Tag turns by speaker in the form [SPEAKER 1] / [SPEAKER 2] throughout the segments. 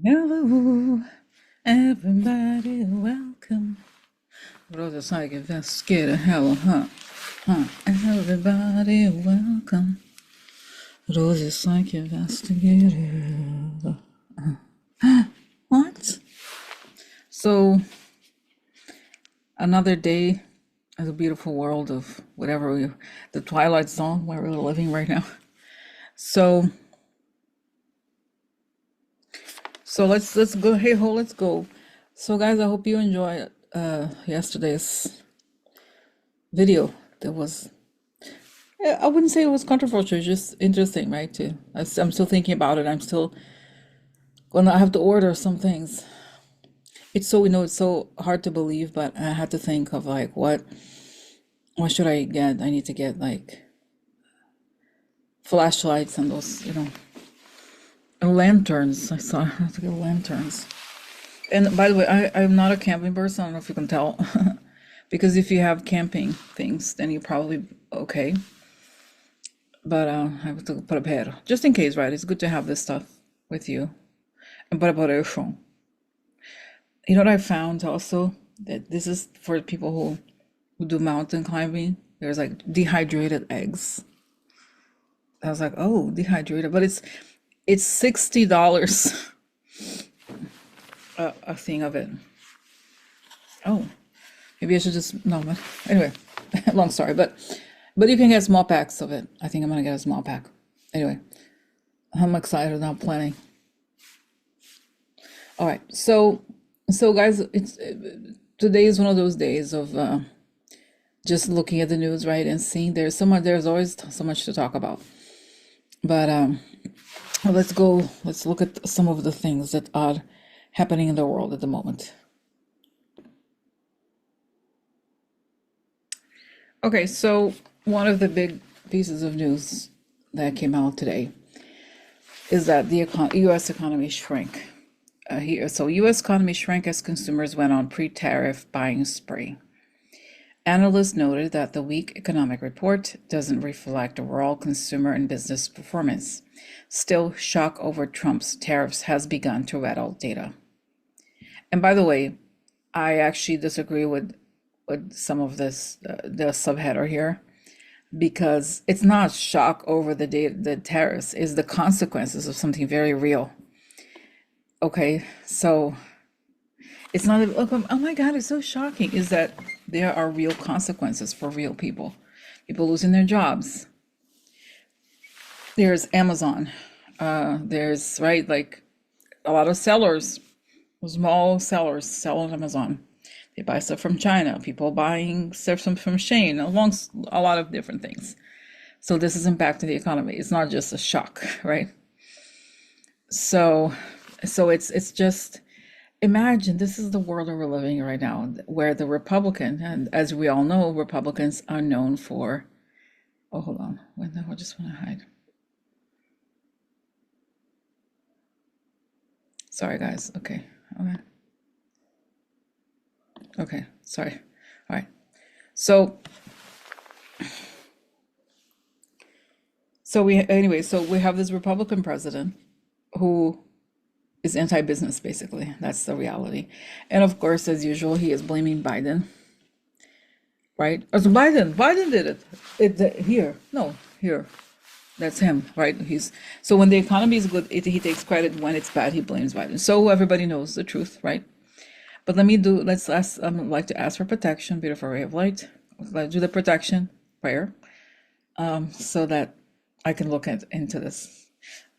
[SPEAKER 1] Hello, everybody, welcome. Rosa sai che Vance hello, Everybody, welcome. Rosa sai che Vance What? So, another day in the beautiful world of the Twilight Zone where we're living right now. So let's go. Hey ho, let's go. So guys, I hope you enjoyed yesterday's video. That was, I wouldn't say it was controversial, just interesting, right? I'm still thinking about it. I'm still gonna have to order some things. It's so hard to believe, but I had to think of like what should I get? I need to get like flashlights and those, lanterns. I have to get lanterns. And by the way, I'm not a camping person. I don't know if you can tell. Because if you have camping things, then you're probably okay. But I have to put up here. Just in case, right? It's good to have this stuff with you. And but about it, you know what I found also? That this is for people who do mountain climbing. There's like dehydrated eggs. I was like, oh, dehydrated. But it's $60 a thing of it. Oh, maybe I should just no. But anyway, long story. But you can get small packs of it. I think I'm gonna get a small pack. Anyway, I'm excited. I'm planning. All right, so guys, today is one of those days of just looking at the news, right, and seeing there's always so much to talk about. But let's look at some of the things that are happening in the world at the moment. Okay, so one of the big pieces of news that came out today is that the U.S. economy shrank. So U.S. economy shrank as consumers went on pre-tariff buying spree. Analysts noted that the weak economic report doesn't reflect overall consumer and business performance. Still, shock over Trump's tariffs has begun to rattle data. And by the way, I actually disagree with some of this, the subheader here, because it's not shock over the tariffs, it's the consequences of something very real. Okay, so it's not, oh my God, it's so shocking, is that there are real consequences for real people losing their jobs. There's Amazon, there's, right, like a lot of sellers, small sellers sell on Amazon. They buy stuff from China, people buying stuff from Shane, along a lot of different things. So this is impacting the economy. It's not just a shock, right? So it's just, imagine this is the world that we're living in right now, where the Republican, and as we all know, Republicans are known for, oh, hold on, I just want to hide. Sorry, guys. Okay. Sorry. All right. So we have this Republican president who is anti-business, basically. That's the reality. And of course, as usual, he is blaming Biden. Right? So Biden did it. Here. That's him, right? So when the economy is good, he takes credit. When it's bad, he blames Biden. So everybody knows the truth, right? But let's ask, I'd like to ask for protection, beautiful ray of light. Let's do the protection prayer, so that I can look into this.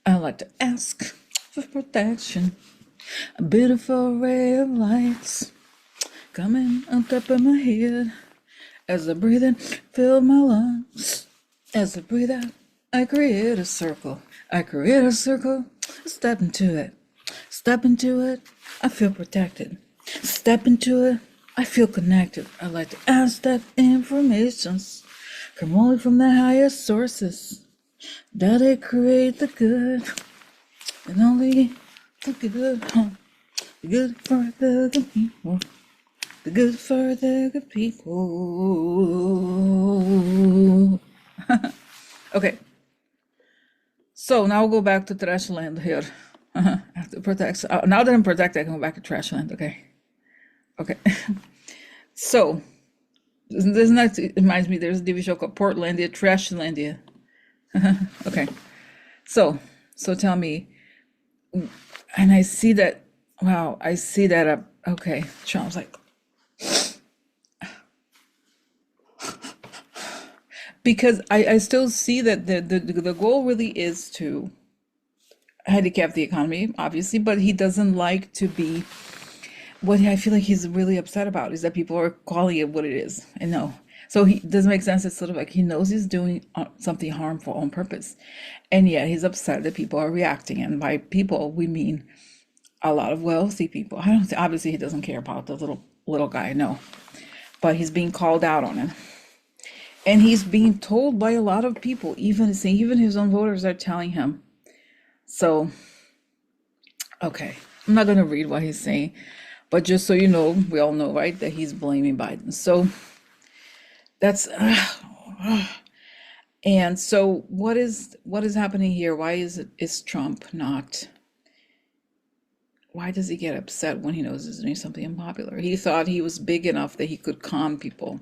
[SPEAKER 1] I'd like to ask for protection, a beautiful ray of light coming on top of my head. As I breathe in, fill my lungs. As I breathe out, I create a circle. Step into it. I feel protected. Step into it, I feel connected. I like to ask that information come only from the highest sources, that they create the good, and only the good, the good for the good people, the good for the good people. Okay, so now we'll go back to trash land here. I have to protect. Now that I'm protected, I can go back to trash land. Okay. Okay. So, this next reminds me, there's a TV show called Portlandia, Trashlandia. Okay. So tell me, and I see that, wow, I see that up. Okay. Trump's like, because I still see that the goal really is to handicap the economy, obviously, but he doesn't like to be, what I feel like he's really upset about is that people are calling it what it is. And no. So he doesn't make sense. It's sort of like he knows he's doing something harmful on purpose. And yet he's upset that people are reacting. And by people, we mean a lot of wealthy people. I don't obviously he doesn't care about the little guy, no. But he's being called out on it. And he's being told by a lot of people, even his own voters are telling him. So, okay, I'm not going to read what he's saying, but just so you know, we all know, right, that he's blaming Biden. So that's, and so what is happening here? Why is Trump not, why does he get upset when he knows he's doing something unpopular? He thought he was big enough that he could con people.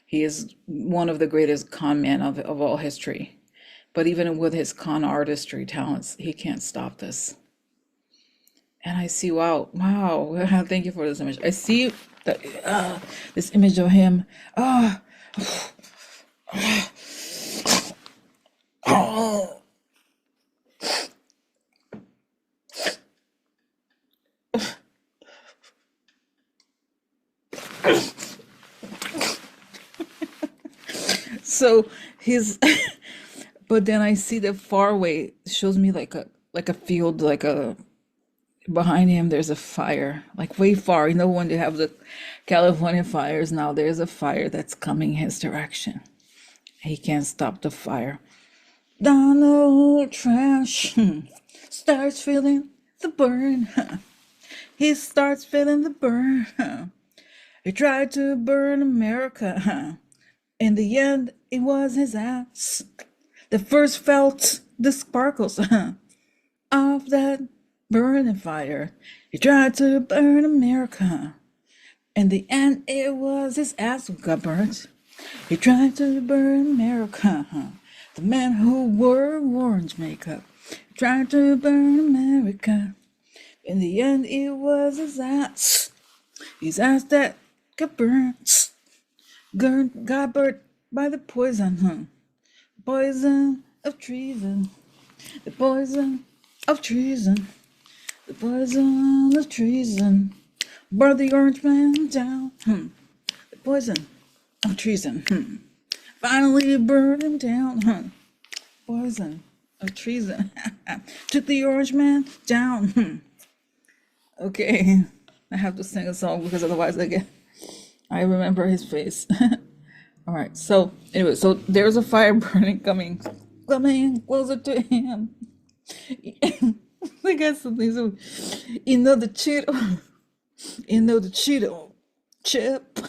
[SPEAKER 1] He is one of the greatest con men of all history. But even with his con artistry talents, he can't stop this. And I see, wow, thank you for this image. I see that this image of him. So his, but then I see that far away shows me like a field, behind him there's a fire, like way far. You know, when they have the California fires now, there's a fire that's coming his direction. He can't stop the fire. Donald Trump starts feeling the burn. He starts feeling the burn. He tried to burn America. In the end, it was his ass that first felt the sparkles of that burning fire. He tried to burn America. In the end, it was his ass who got burnt. He tried to burn America. The man who wore orange makeup tried to burn America. In the end, it was his ass. His ass that got burnt. Got burnt by the poison, poison of treason. The poison of treason. The poison of treason. Burn the orange man down. The poison of treason. Finally burned him down. Poison of treason. Took the orange man down. Okay, I have to sing a song because otherwise I remember his face. All right, so anyway, so there's a fire burning coming closer to him. I got something. So, the Cheeto chip.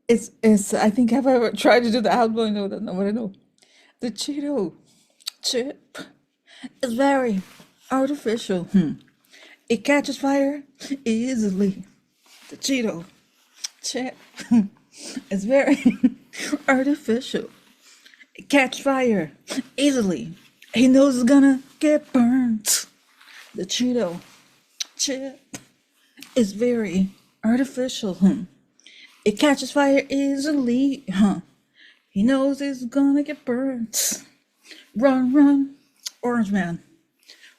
[SPEAKER 1] It's. I think have I ever tried to do the outgoing? No, that's not what I know. The Cheeto chip is very artificial. It catches fire easily. The Cheeto chip is very artificial. It catches fire easily. He knows it's gonna get burnt. The Cheeto chip is very artificial. It catches fire easily. He knows it's gonna get burnt. Run, run, orange man.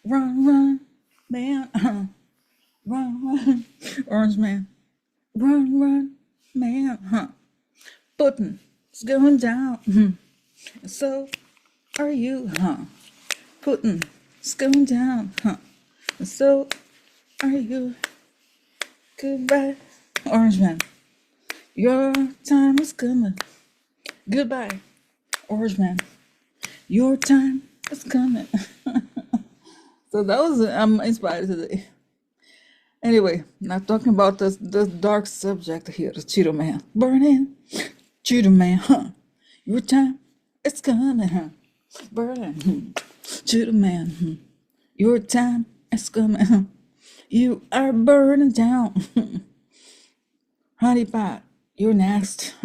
[SPEAKER 1] Run, run, man. Run, run, orange man. Run, run, man. Putin is going down. So are you, Putin is going down. So are you. Goodbye, orange man. Your time is coming. Goodbye, orange man. Your time is coming. So that was, I'm inspired today. Anyway, not talking about the dark subject here, the Cheeto man. Burning, Cheeto man, Your time is coming, Burning, To the man, your time is coming. You are burning down. Honey pot, you're next.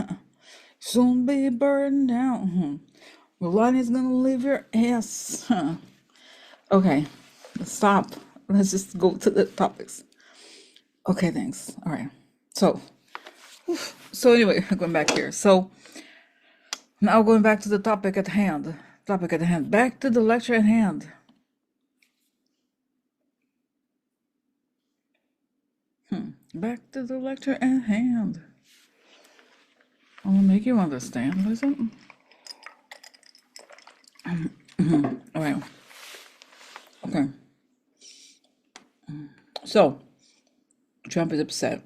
[SPEAKER 1] Soon be burned down. The light is gonna leave your ass. Okay, stop. Let's just go to the topics. Okay, thanks. All right. So anyway, going back here. So now going back to the topic at hand. Back to the lecture at hand. Back to the lecture at hand. I will make you understand. Listen. All right. Okay. So Trump is upset.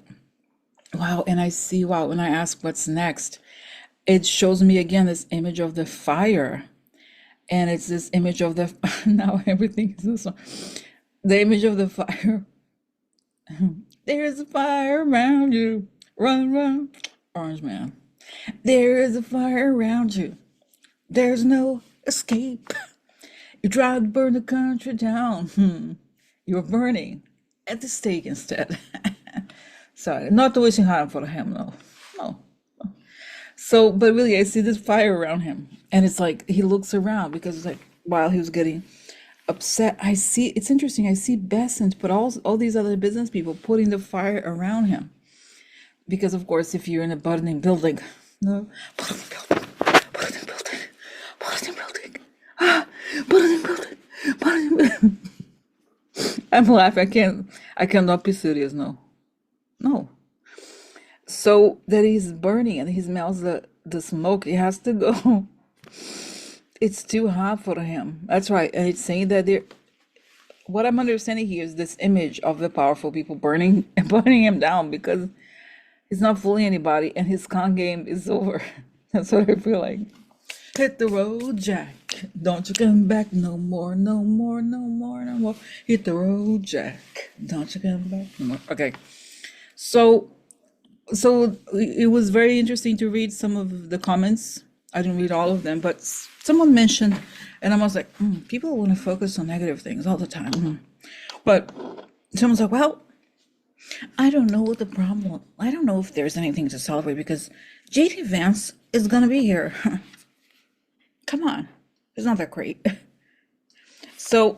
[SPEAKER 1] Wow, and I see, when I ask what's next, it shows me again this image of the fire. And it's this image of the, now everything is this one. The image of the fire. There's a fire around you. Run, run, Orange Man. There is a fire around you. There's no escape. You tried to burn the country down. You're burning at the stake instead. Sorry, not wishing harm for him, no. So, but really, I see this fire around him, and it's like he looks around because it's like while he was getting upset, I see it's interesting. I see Bessent, but all these other business people putting the fire around him, because of course, if you're in a burning building, no, burning building, burning building, burning building, burning building, burning building. I'm laughing. I cannot be serious. No. So that he's burning and he smells the smoke. He has to go. It's too hot for him. That's right. And it's saying that what I'm understanding here is this image of the powerful people burning him down because he's not fooling anybody and his con game is over. That's what I feel like. Hit the road, Jack. Don't you come back no more, no more, no more, no more. Hit the road, Jack. Don't you come back no more. Okay. So it was very interesting to read some of the comments. I didn't read all of them, but someone mentioned, and I was like, people want to focus on negative things all the time. But someone's like, well, I don't know what the problem. I don't know if there's anything to celebrate because JD Vance is gonna be here. Come on, it's not that great. So,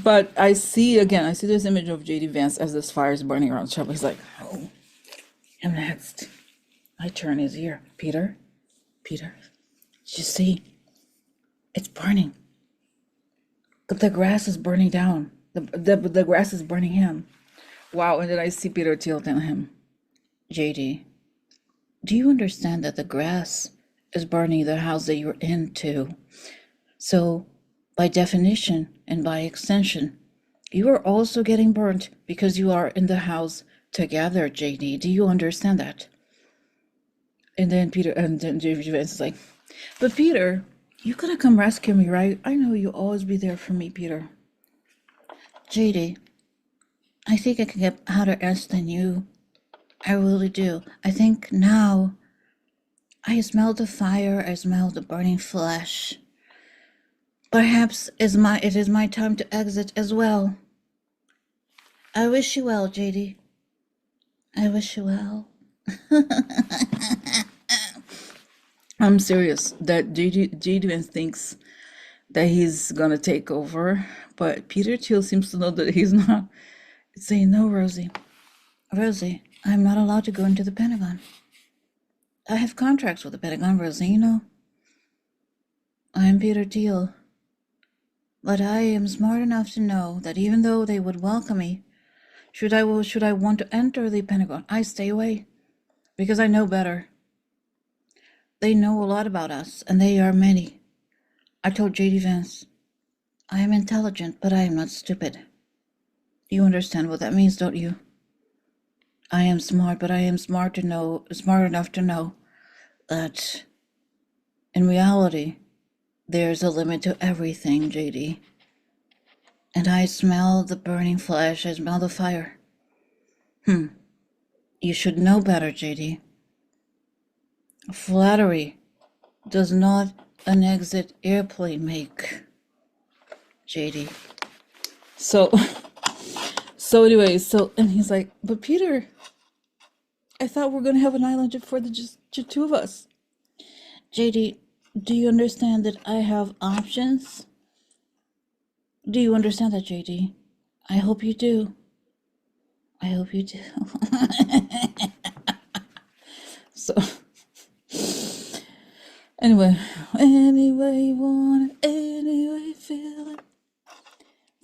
[SPEAKER 1] but I see this image of JD Vance as this fire is burning around Trump. He's like, oh, I'm next. My turn is here. Peter, you see, it's burning. But the grass is burning down. The grass is burning him. Wow, and then I see Peter Thiel tell him, JD, do you understand that the grass is burning the house that you're in too? So, by definition and by extension, you are also getting burnt because you are in the house together, JD. Do you understand that? And then JD Vance is like, but Peter, you gotta come rescue me, right? I know you'll always be there for me, Peter. JD, I think I can get hotter ass than you. I really do. I think now I smell the fire, I smell the burning flesh. Perhaps it is my time to exit as well. I wish you well, JD. I wish you well. I'm serious that JD Vance thinks that he's gonna take over, but Peter Thiel seems to know that he's not. It's saying, no, Rosie, I'm not allowed to go into the Pentagon. I have contracts with the Pentagon, Rosie, you know. I'm Peter Thiel. But I am smart enough to know that even though they would welcome me, should I want to enter the Pentagon, I stay away. Because I know better. They know a lot about us, and they are many. I told JD Vance, I am intelligent, but I am not stupid. You understand what that means, don't you? I am smart, but I am smart enough to know that in reality, there's a limit to everything, JD. And I smell the burning flesh, I smell the fire. You should know better, JD. Flattery does not an exit airplane make. JD. So, so anyway, and he's like, but Peter, I thought we're gonna have an island for just the two of us. JD, do you understand that I have options? Do you understand that, JD? I hope you do. I hope you do. So, anyway, anyway you want it, anyway you feel it.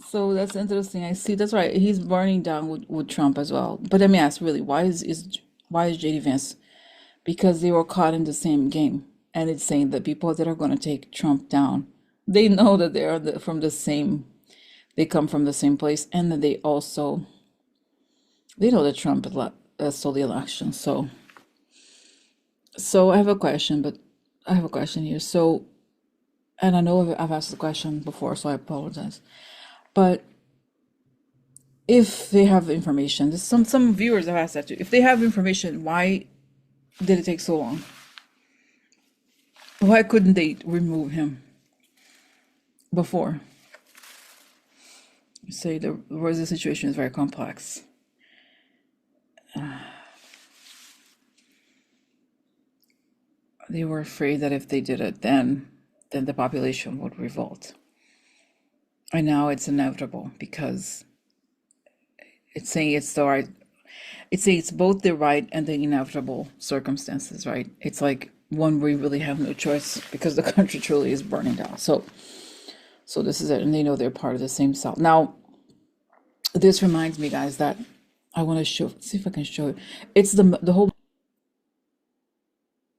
[SPEAKER 1] So that's interesting. I see. That's right. He's burning down with Trump as well. But let me ask, really, why is JD Vance? Because they were caught in the same game, and it's saying that people that are going to take Trump down, they know that they are from the same. They come from the same place, and that they know that Trump stole the election. So I have a question, but I have a question here. So, and I know I've asked the question before, so I apologize. But if they have information, some viewers have asked that too. If they have information, why did it take so long? Why couldn't they remove him before? Say the situation is very complex. They were afraid that if they did it, then the population would revolt. And now it's inevitable because it's saying it's the right. It's saying it's both the right and the inevitable circumstances, right? It's like one where you really have no choice because the country truly is burning down. So this is it, and they know they're part of the same cell. Now, this reminds me, guys, that I want to see if I can show you. It's the whole.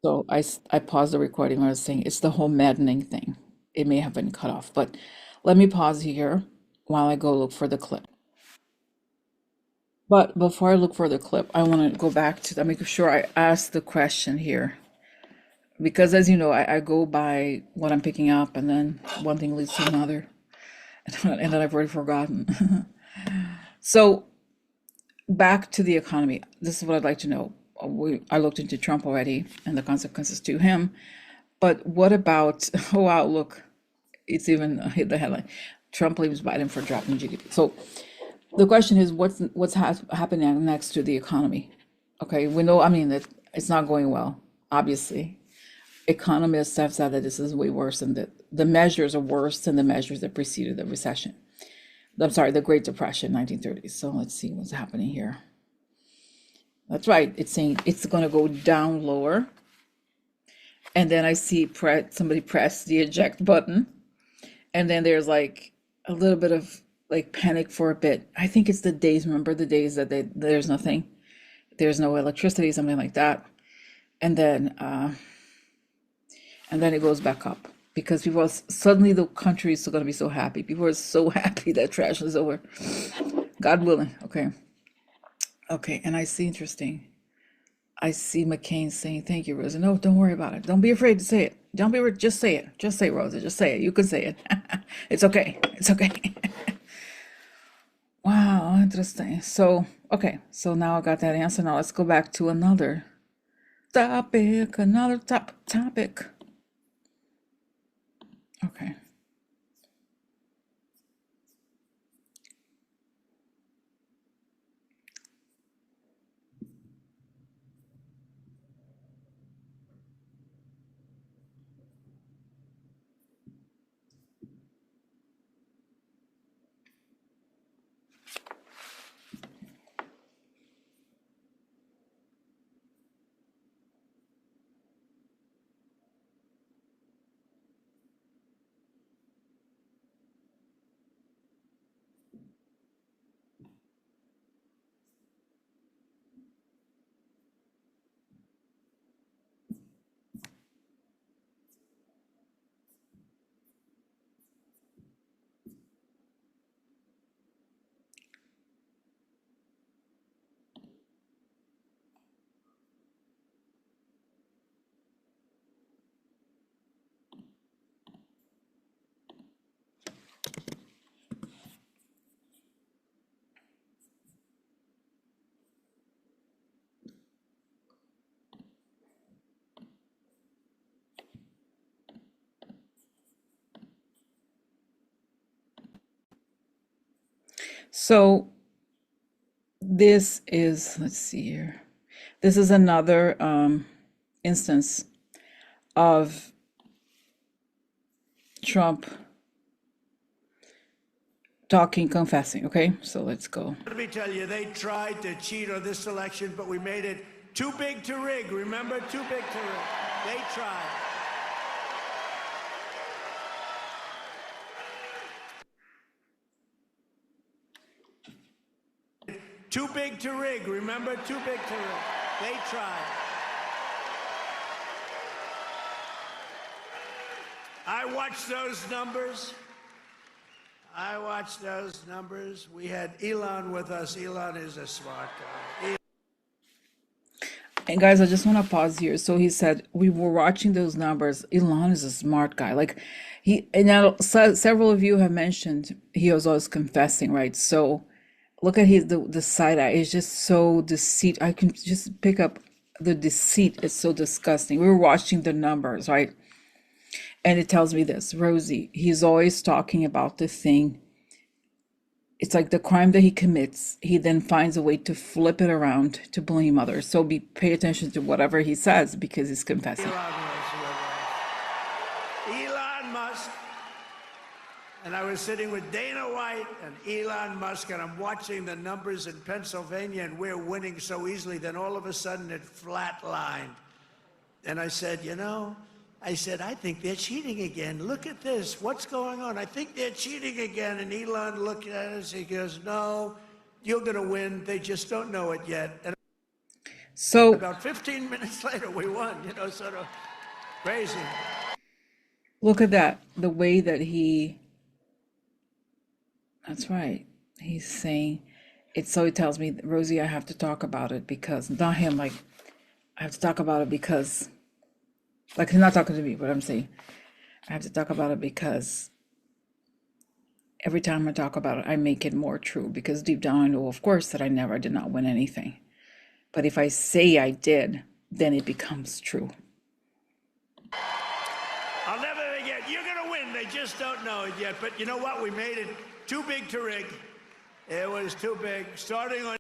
[SPEAKER 1] So I paused the recording when I was saying it's the whole maddening thing. It may have been cut off, but let me pause here while I go look for the clip. But before I look for the clip, I want to go back to make sure I ask the question here. Because as you know, I go by what I'm picking up, and then one thing leads to another, and then I've already forgotten. So back to the economy. This is what I'd like to know. I looked into Trump already and the consequences to him. But what about, oh wow, look, it's even hit the headline. Trump blames Biden for dropping GDP. So the question is, what's happening next to the economy? Okay, we know, I mean, that it's not going well, obviously. Economists have said that this is way worse than the measures are worse than the measures that preceded the recession. I'm sorry, the Great Depression, 1930s. So let's see what's happening here. That's right. It's saying it's going to go down lower. And then I see somebody press the eject button. And then there's like a little bit of like panic for a bit. I think it's the days. Remember the days that there's nothing, there's no electricity, something like that. And then it goes back up because people suddenly the country is going to be so happy. People are so happy that trash is over. God willing. Okay. And I see I see McCain saying, "Thank you, Rosa. No, don't worry about it. Don't be afraid to say it. Don't be just say it. Just say, Rosa. Just say it. You can say it. It's okay. It's okay." Wow, interesting. So, okay. So now I got that answer. Now let's go back to another topic. Okay. So this is, let's see here. This is another instance of Trump talking, confessing. Okay, so let's go.
[SPEAKER 2] Let me tell you, they tried to cheat on this election, but we made it too big to rig. Remember? Too big to rig. They tried. Too big to rig. Remember? Too big to rig. They tried. I watched those numbers. I watched those numbers. We had Elon with us. Elon is a smart guy.
[SPEAKER 1] And guys, I just want to pause here. So he said we were watching those numbers. Elon is a smart guy. Like he, and now several of you have mentioned he was always confessing, right? So look at his the side eye. It's just so deceit. I can just pick up the deceit. It's so disgusting. We were watching the numbers, right? And it tells me this, Rosie, he's always talking about the thing. It's like the crime that he commits, he then finds a way to flip it around to blame others. So pay attention to whatever he says because he's confessing.
[SPEAKER 2] Elon Musk. And I was sitting with Dana White and Elon Musk, and I'm watching the numbers in Pennsylvania, and we're winning so easily. Then all of a sudden it flatlined. And I said, I think they're cheating again. Look at this. What's going on? I think they're cheating again. And Elon looked at us. He goes, no, you're going to win. They just don't know it yet. And
[SPEAKER 1] so
[SPEAKER 2] about 15 minutes later, we won, sort of crazy.
[SPEAKER 1] Look at that. The way that that's right. He's saying it. So he tells me, Rosie, I have to talk about it because, not him, like, I have to talk about it because, like, he's not talking to me, but I'm saying I have to talk about it because every time I talk about it, I make it more true because deep down I know, of course, that I never did not win anything. But if I say I did, then it becomes true.
[SPEAKER 2] I'll never forget. You're going to win. They just don't know it yet. But you know what? We made it too big to rig. It was too big. Starting on,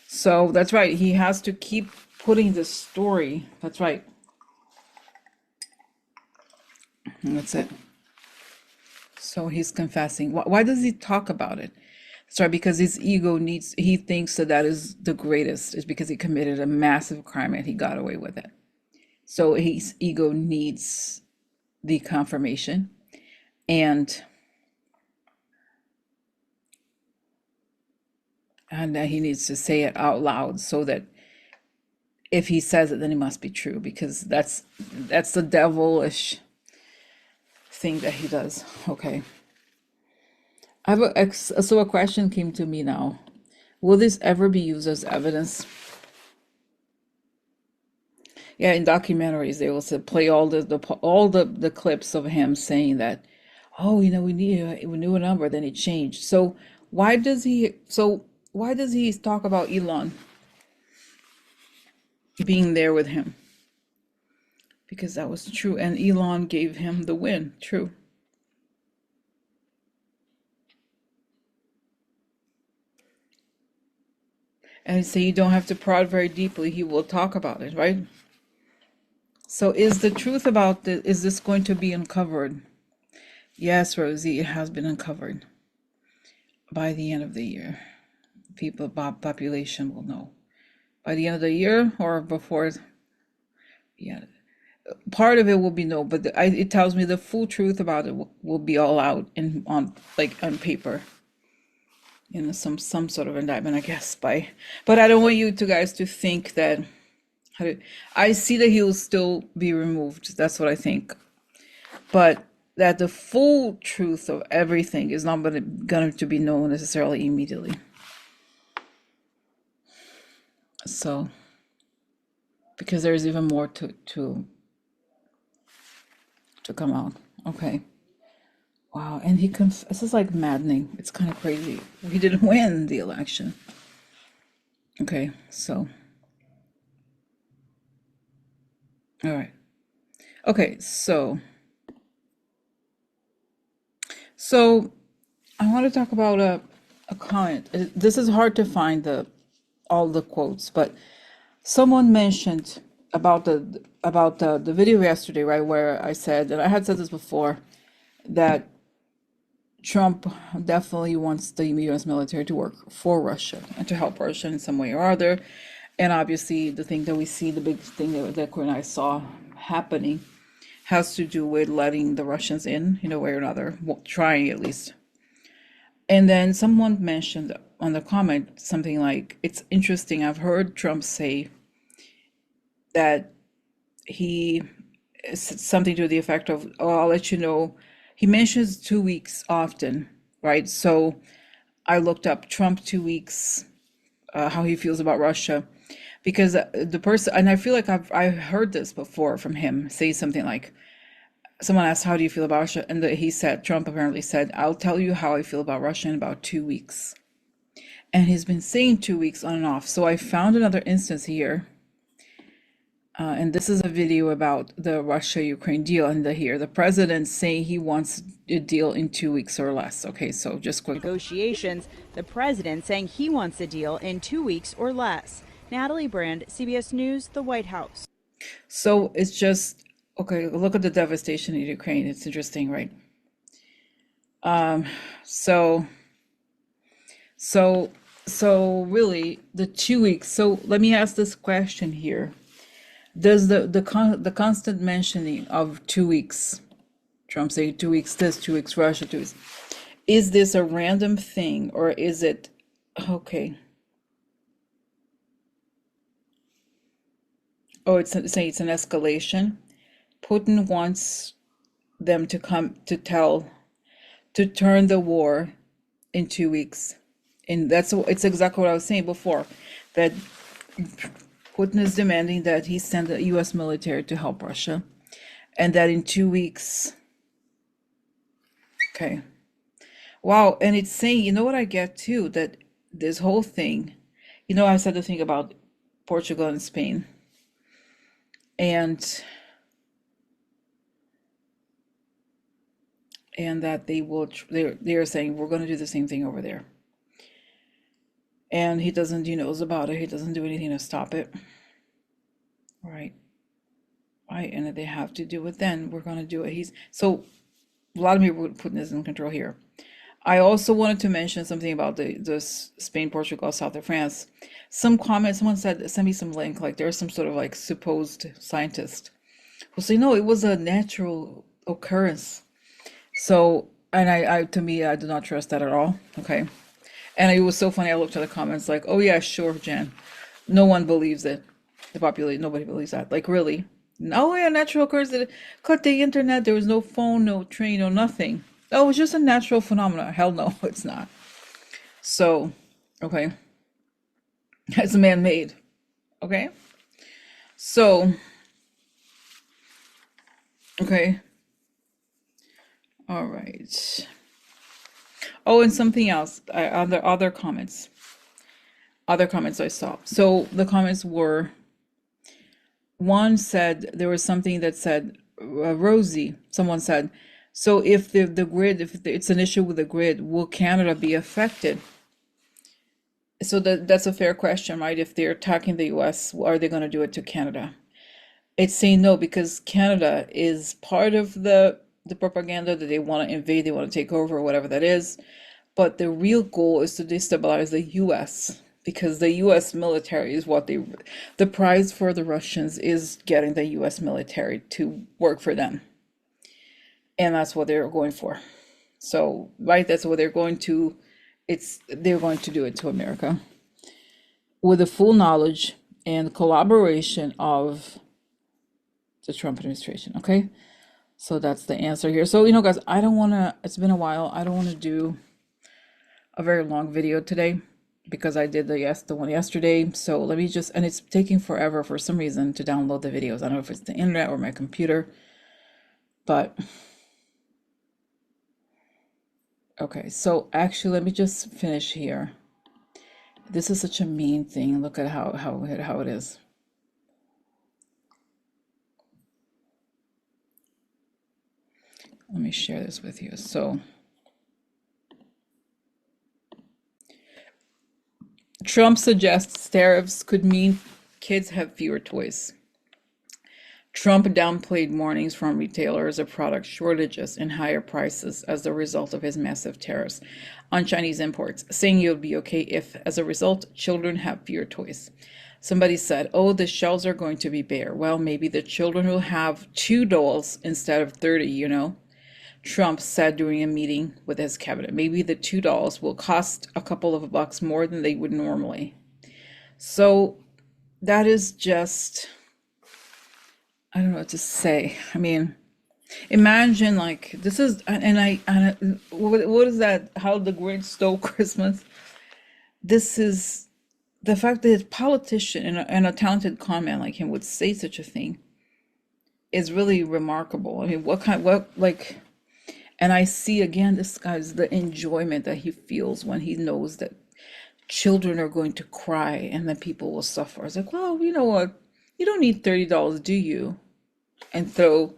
[SPEAKER 1] So that's right. He has to keep putting the story. That's right. And that's it. So he's confessing. Why does he talk about it? Sorry, because his ego he thinks that is the greatest. It's because he committed a massive crime and he got away with it. So his ego needs the confirmation and that he needs to say it out loud so that if he says it, then it must be true because that's the devilish thing that he does. Okay. I have so a question came to me now. Will this ever be used as evidence? Yeah, in documentaries they will say play all the clips of him saying that, oh, we knew a number, then it changed. So why does he talk about Elon being there with him? Because that was true, and Elon gave him the win. True. And he say you don't have to prod very deeply. He will talk about it, right? So is the truth about this, is this going to be uncovered? Yes, Rosie, it has been uncovered. By the end of the year, population will know. By the end of the year or before? Yeah, part of it will be no, but it tells me the full truth about it will be all out on paper. Some sort of indictment, I guess. But I don't want you guys to think that. I see that he will still be removed. That's what I think. But that the full truth of everything is not going to be known necessarily immediately. So, because there's even more to come out. Okay. Wow. And this is like maddening. It's kind of crazy. He didn't win the election. Okay. So. All right. Okay. So I want to talk about a comment. This is hard to find all the quotes, but someone mentioned about the video yesterday, right, where I said, and I had said this before, that Trump definitely wants the U.S. military to work for Russia and to help Russia in some way or other. And obviously, the thing that we see, the big thing that Quinn and I saw happening, has to do with letting the Russians in a way or another, trying at least. And then someone mentioned on the comment something like, it's interesting, I've heard Trump say that he, something to the effect of, oh, I'll let you know. He mentions 2 weeks often, right? So I looked up Trump 2 weeks, how he feels about Russia, because the person, and I feel like I heard this before from him, say something like, someone asked, how do you feel about Russia? And he said, Trump apparently said, I'll tell you how I feel about Russia in about 2 weeks. And he's been saying 2 weeks on and off. So I found another instance here. And this is a video about the Russia-Ukraine deal, and the president saying he wants a deal in 2 weeks or less. Okay, so just quick.
[SPEAKER 3] Negotiations, the president saying he wants a deal in 2 weeks or less. Natalie Brand, CBS News, the White House.
[SPEAKER 1] So it's just, okay, look at the devastation in Ukraine. It's interesting, right? So really the 2 weeks. So let me ask this question here. Does the constant mentioning of 2 weeks, Trump saying 2 weeks this, 2 weeks Russia, 2 weeks, is this a random thing, or is it okay? Oh, it's saying it's an escalation. Putin wants them to come to turn the war in 2 weeks, and it's exactly what I was saying before, that Putin is demanding that he send the U.S. military to help Russia, and that in 2 weeks. Okay. Wow, and it's saying, you know what I get too, that this whole thing, I said the thing about Portugal and Spain, and that they're saying we're going to do the same thing over there. And he doesn't do knows about it. He doesn't do anything to stop it. Right. Right. And if they have to do it, then we're going to do it. So Vladimir Putin is in control here. I also wanted to mention something about the Spain, Portugal, south of France. Some comments, someone said, send me some link, like there's some sort of like supposed scientist who say, no, it was a natural occurrence. So, and I to me, I do not trust that at all. Okay. And it was so funny. I looked at the comments like, oh yeah, sure, Jan. No one believes it. Nobody believes that. Like, really? No, yeah, natural occurrence. That cut the internet. There was no phone, no train, no nothing. Oh, it's just a natural phenomenon. Hell no, it's not. So, okay. It's man-made. Okay. So, okay. All right. Oh, and something else. Other comments. Other comments I saw. So the comments were, one said, there was something that said, Rosie, someone said, so if the grid, if it's an issue with the grid, will Canada be affected? So that's a fair question, right? If they're attacking the US, are they going to do it to Canada? It's saying no, because Canada is part of the propaganda that they want to invade, they want to take over, whatever that is. But the real goal is to destabilize the US, because the US military is the prize for the Russians is getting the US military to work for them. And that's what they're going for. So, right, that's what they're going to, they're going to do it to America with the full knowledge and collaboration of the Trump administration. Okay. So that's the answer here. So, guys, it's been a while. I don't want to do a very long video today because I did the one yesterday. So let me and it's taking forever for some reason to download the videos. I don't know if it's the internet or my computer, but okay. So actually, let me just finish here. This is such a mean thing. Look at how it is. Let me share this with you. So Trump suggests tariffs could mean kids have fewer toys. Trump downplayed warnings from retailers of product shortages and higher prices as a result of his massive tariffs on Chinese imports, saying it would be okay if, as a result, children have fewer toys. Somebody said, oh, the shelves are going to be bare. Well, maybe the children will have 2 dolls instead of 30, you know? Trump said during a meeting with his cabinet, maybe the 2 dolls will cost a couple of bucks more than they would normally. So that is just, I don't know what to say. I mean, imagine like this is, what is that? How the Grinch Stole Christmas? This is the fact that a politician and a talented con man like him would say such a thing is really remarkable. I mean, and I see again this guy's the enjoyment that he feels when he knows that children are going to cry and then people will suffer. It's like, well, you know what? You don't need $30, do you? And throw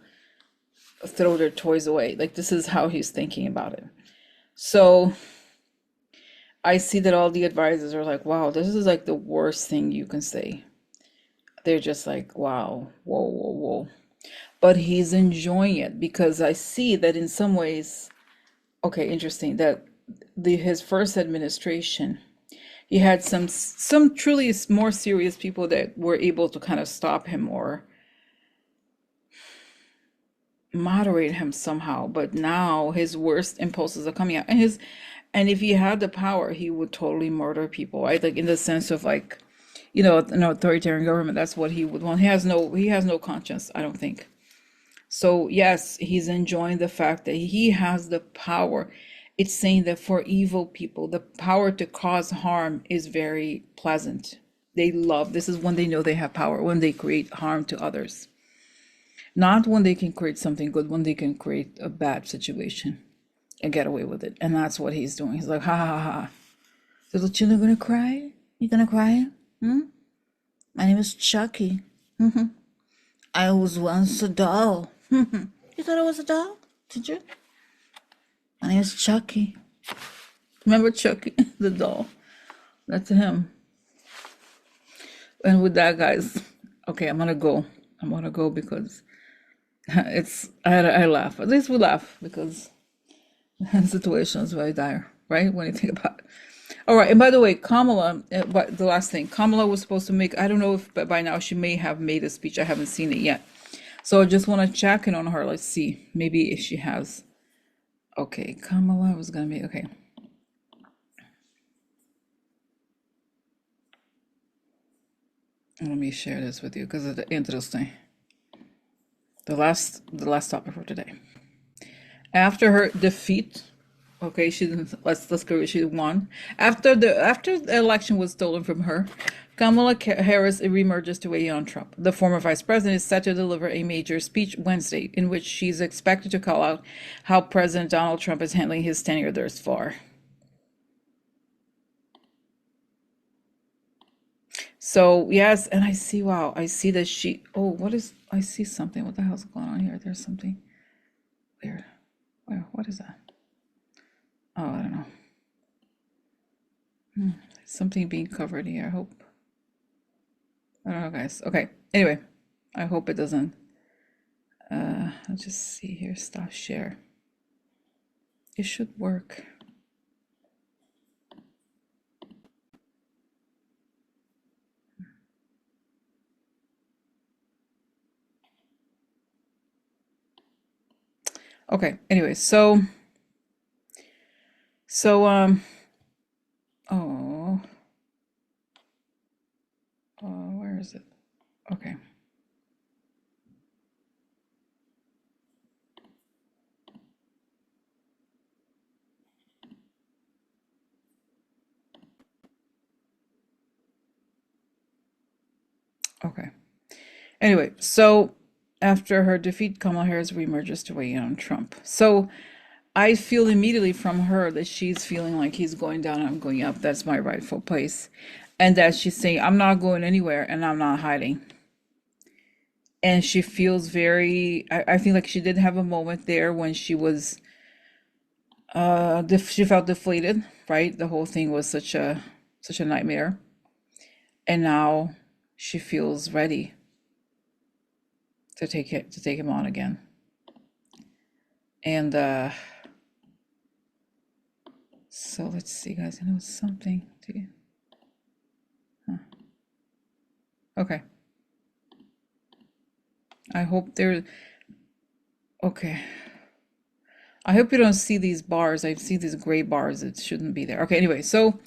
[SPEAKER 1] their toys away. Like this is how he's thinking about it. So I see that all the advisors are like, wow, this is like the worst thing you can say. They're just like, wow, whoa, whoa, whoa. But he's enjoying it because I see that in some ways, okay, interesting, that his first administration, he had some truly more serious people that were able to kind of stop him or moderate him somehow. But now his worst impulses are coming out, and if he had the power, he would totally murder people, right? Like in the sense of like, you know, an authoritarian government. That's what he would want. He has no conscience, I don't think. So yes, he's enjoying the fact that he has the power. It's saying that for evil people, the power to cause harm is very pleasant. They love, this is when they know they have power, when they create harm to others. Not when they can create something good, when they can create a bad situation and get away with it. And that's what he's doing. He's like, ha ha ha. Little children gonna cry? You gonna cry? My name is Chucky. I was once a doll. You thought I was a doll? Did you? My name is Chucky. Remember Chucky, the doll? That's him. And with that, guys, okay, I'm gonna go. Because I laugh. At least we laugh because the situation is very dire, right? When you think about it. All right, and by the way, Kamala, but the last thing, Kamala was supposed to make, I don't know if by now she may have made a speech. I haven't seen it yet. So I just want to check in on her. Let's see. Maybe if she has. Okay, Kamala was going to be, okay. Let me share this with you because it's interesting. The last topic for today. After her defeat, okay, let's go. She won. After the election was stolen from her, Kamala Harris reemerges to weigh in on Trump. The former vice president is set to deliver a major speech Wednesday, in which she's expected to call out how President Donald Trump is handling his tenure thus far. So yes, and I see. Wow, I see that she. Oh, I see something. What the hell's going on here? There's something weird. What is that? Oh, I don't know. Something being covered here. I hope. I don't know, guys. Okay. Anyway, I hope it doesn't. I'll just see here. Stop share. It should work. Okay. Anyway, so where is it? Okay. Okay. Anyway, so after her defeat, Kamala Harris reemerges to weigh in on Trump. So I feel immediately from her that she's feeling like he's going down and I'm going up. That's my rightful place. And that she's saying, I'm not going anywhere and I'm not hiding. And she feels I feel like she did have a moment there when she was, she felt deflated, right? The whole thing was such a such a nightmare. And now she feels ready to take him on again. And so let's see, guys. I know something to you. Okay. I hope there. Okay. I hope you don't see these bars. I see these gray bars. It shouldn't be there. Okay. Anyway, so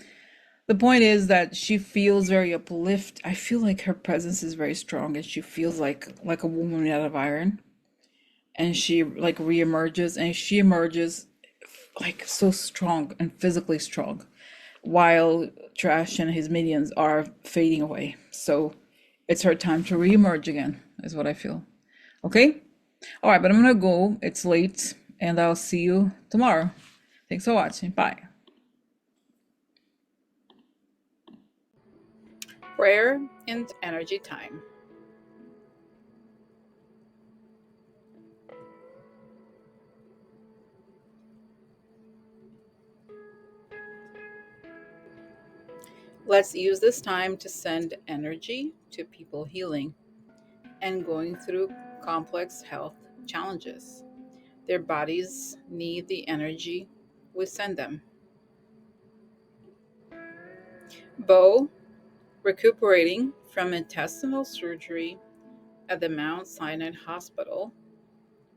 [SPEAKER 1] the point is that she feels very uplift. I feel like her presence is very strong, and she feels like a woman made out of iron. And she like reemerges, and she emerges like so strong and physically strong, while Trash and his minions are fading away. So it's her time to reemerge again, is what I feel. Okay? All right, but I'm gonna go. It's late, and I'll see you tomorrow. Thanks for watching. Bye. Prayer and energy time. Let's use this time to send energy to people healing and going through complex health challenges. Their bodies need the energy we send them. Bo, recuperating from intestinal surgery at the Mount Sinai Hospital,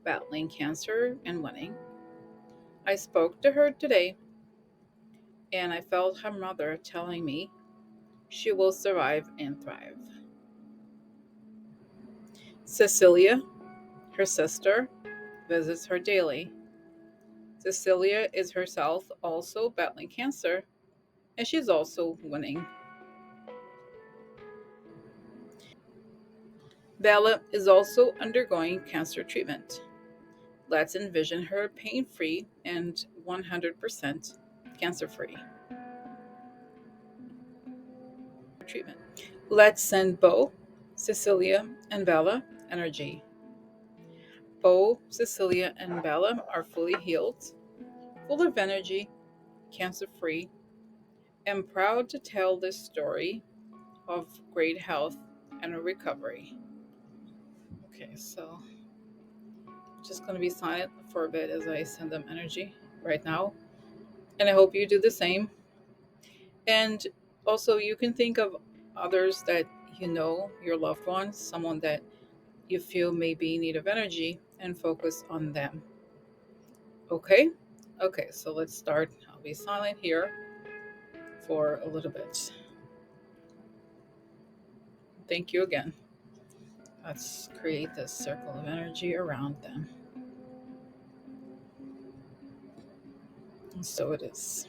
[SPEAKER 1] battling cancer and winning. I spoke to her today, and I felt her mother telling me she will survive and thrive. Cecilia, her sister, visits her daily. Cecilia is herself also battling cancer, and she's also winning. Bella is also undergoing cancer treatment. Let's envision her pain free and 100% cancer free. Treatment. Let's send Bo, Cecilia, and Bella energy. Bo, Cecilia, and Bella are fully healed, full of energy, cancer free, and proud to tell this story of great health and recovery. Okay, so just going to be silent for a bit as I send them energy right now. And I hope you do the same. And also, you can think of others that you know, your loved ones, someone that you feel may be in need of energy, and focus on them. Okay? Okay, so let's start. I'll be silent here for a little bit. Thank you again. Let's create this circle of energy around them. And so it is.